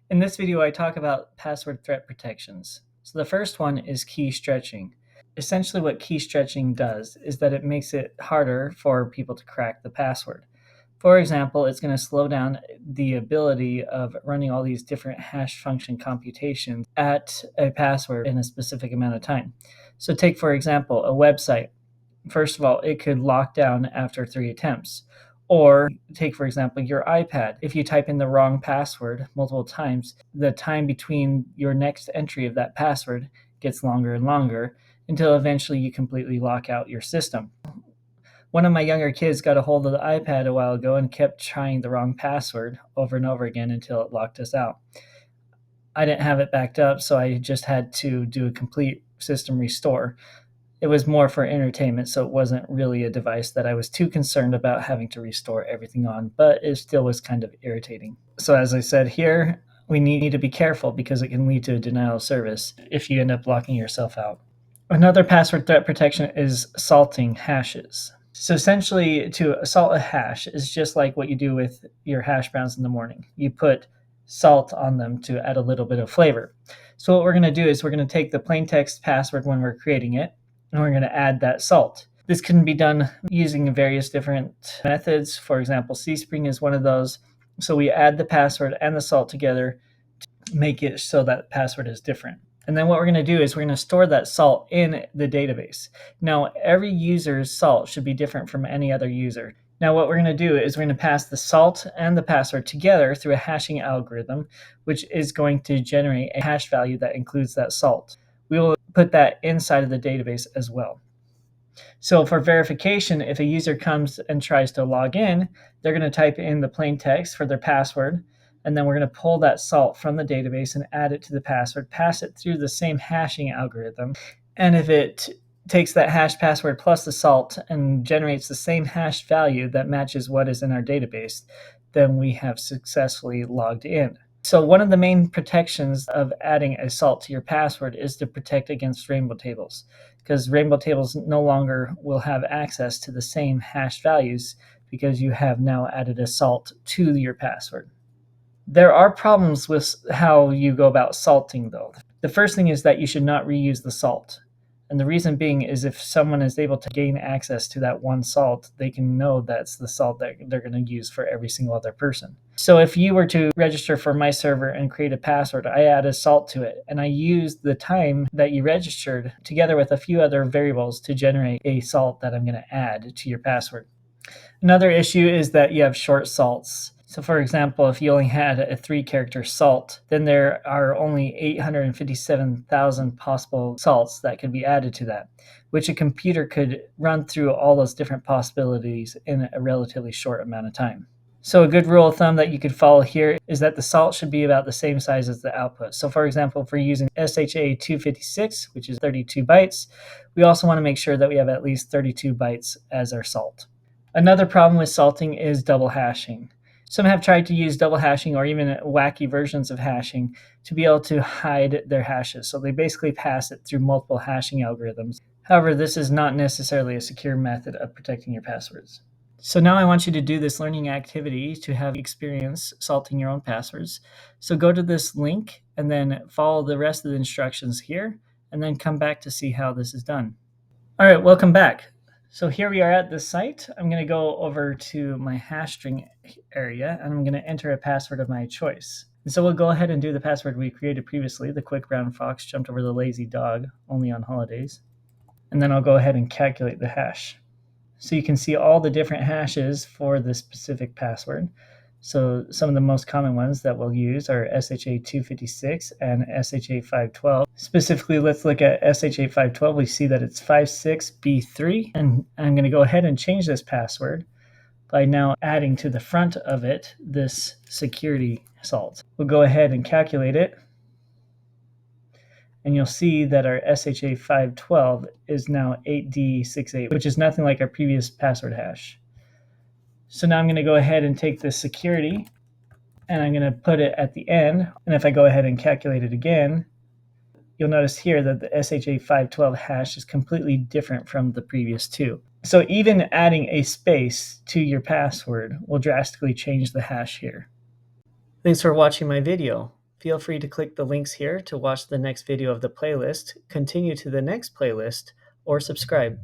In this video, I talk about password threat protections. So the first one is key stretching. Essentially what key stretching does is that it makes it harder for people to crack the password. For example, it's going to slow down the ability of running all these different hash function computations at a password in a specific amount of time. So take, for example, a website. First of all, it could lock down after 3 attempts. Or take, for example, your iPad. If you type in the wrong password multiple times, the time between your next entry of that password gets longer and longer until eventually you completely lock out your system. One of my younger kids got a hold of the iPad a while ago and kept trying the wrong password over and over again until it locked us out. I didn't have it backed up, so I just had to do a complete system restore. It was more for entertainment, so it wasn't really a device that I was too concerned about having to restore everything on, but it still was kind of irritating. So as I said here, we need to be careful because it can lead to a denial of service if you end up locking yourself out. Another password threat protection is salting hashes. So essentially, to salt a hash is just like what you do with your hash browns in the morning. You put salt on them to add a little bit of flavor. So what we're going to do is we're going to take the plain text password when we're creating it, and we're going to add that salt. This can be done using various different methods. For example, Cspring is one of those. So we add the password and the salt together to make it so that password is different. And then what we're going to do is we're going to store that salt in the database. Now, every user's salt should be different from any other user. Now, what we're going to do is we're going to pass the salt and the password together through a hashing algorithm, which is going to generate a hash value that includes that salt. We will put that inside of the database as well. So for verification, if a user comes and tries to log in, they're going to type in the plain text for their password, and then we're going to pull that salt from the database and add it to the password, pass it through the same hashing algorithm. And if it takes that hash password plus the salt and generates the same hash value that matches what is in our database, then we have successfully logged in. So one of the main protections of adding a salt to your password is to protect against rainbow tables, because rainbow tables no longer will have access to the same hash values because you have now added a salt to your password. There are problems with how you go about salting, though. The first thing is that you should not reuse the salt. And the reason being is if someone is able to gain access to that one salt, they can know that's the salt that they're going to use for every single other person. So if you were to register for my server and create a password, I add a salt to it, and I use the time that you registered together with a few other variables to generate a salt that I'm going to add to your password. Another issue is that you have short salts. So for example, if you only had a 3-character salt, then there are only 857,000 possible salts that could be added to that, which a computer could run through all those different possibilities in a relatively short amount of time. So a good rule of thumb that you could follow here is that the salt should be about the same size as the output. So for example, if we're using SHA-256, which is 32 bytes, we also want to make sure that we have at least 32 bytes as our salt. Another problem with salting is double hashing. Some have tried to use double hashing or even wacky versions of hashing to be able to hide their hashes. So they basically pass it through multiple hashing algorithms. However, this is not necessarily a secure method of protecting your passwords. So now I want you to do this learning activity to have experience salting your own passwords. So go to this link and then follow the rest of the instructions here, and then come back to see how this is done. All right, welcome back. So here we are at this site. I'm going to go over to my hash string area, and I'm going to enter a password of my choice. And so we'll go ahead and do the password we created previously. The quick brown fox jumped over the lazy dog, only on holidays. And then I'll go ahead and calculate the hash. So you can see all the different hashes for this specific password. So some of the most common ones that we'll use are SHA-256 and SHA-512. Specifically, let's look at SHA-512. We see that it's 56B3, and I'm going to go ahead and change this password by now adding to the front of it this security salt. We'll go ahead and calculate it, and you'll see that our SHA-512 is now 8D68, which is nothing like our previous password hash. So now I'm going to go ahead and take this security and I'm going to put it at the end. And if I go ahead and calculate it again, you'll notice here that the SHA-512 hash is completely different from the previous two. So even adding a space to your password will drastically change the hash here. Thanks for watching my video. Feel free to click the links here to watch the next video of the playlist, continue to the next playlist, or subscribe.